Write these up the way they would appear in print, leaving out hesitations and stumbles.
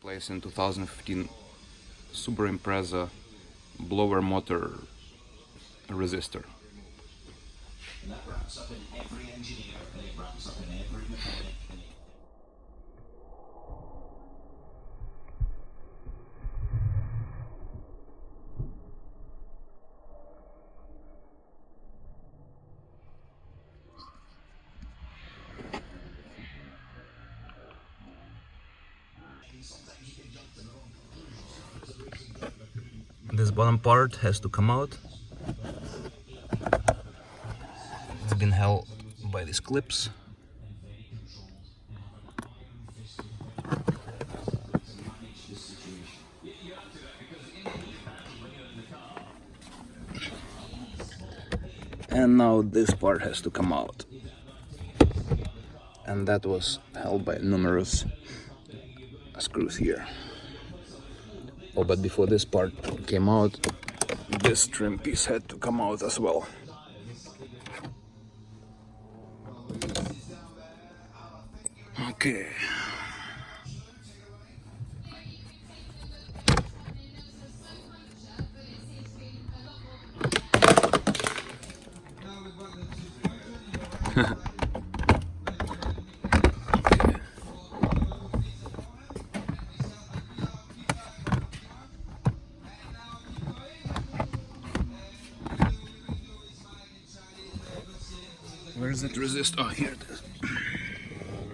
replaced in 2015 Subaru Impreza blower motor resistor. And that ramps up in every engineer, and it ramps up in every mechanic. This bottom part has to come out. It's been held by these clips. And now this part has to come out. And that was held by numerous screws here. Oh, but before this part came out, this trim piece had to come out as well. Okay. Where is that resistor? Oh, here it is.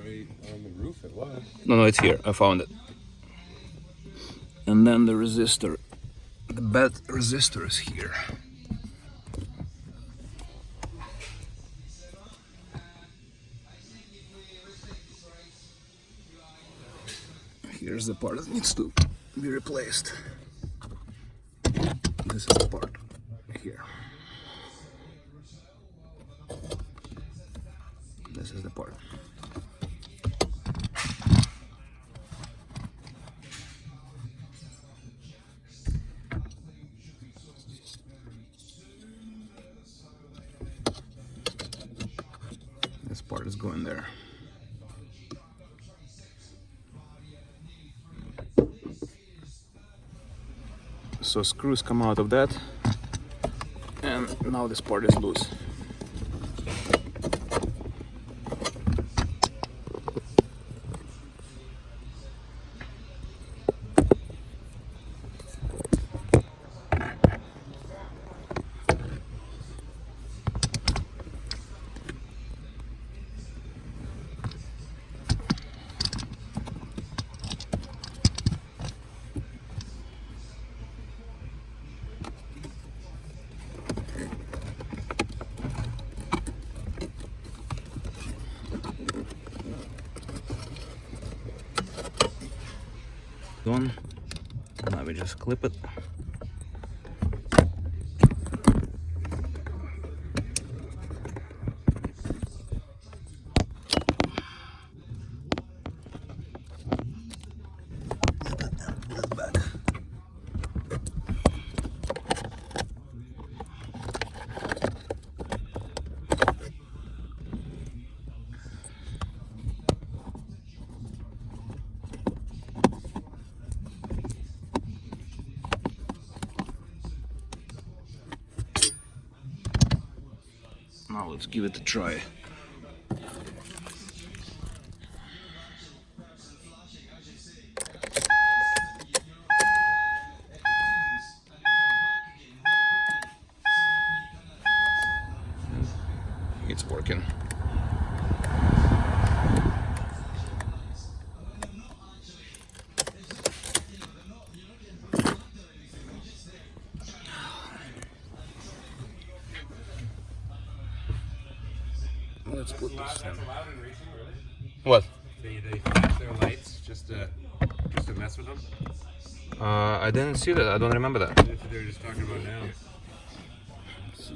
Right on the roof it was. No, it's here. I found it. And then the resistor, the bed resistor is here. Here's the part that needs to be replaced. This is the part here. This is the part. This part is going there. So screws come out of that, and now this part is loose. Done. Now we just clip it. Back. Now let's give it a try. It's working. Let's put this down. What? They flash their lights just to mess with them. I didn't see that. I don't remember that. That's what they were just talking about now. Let's see.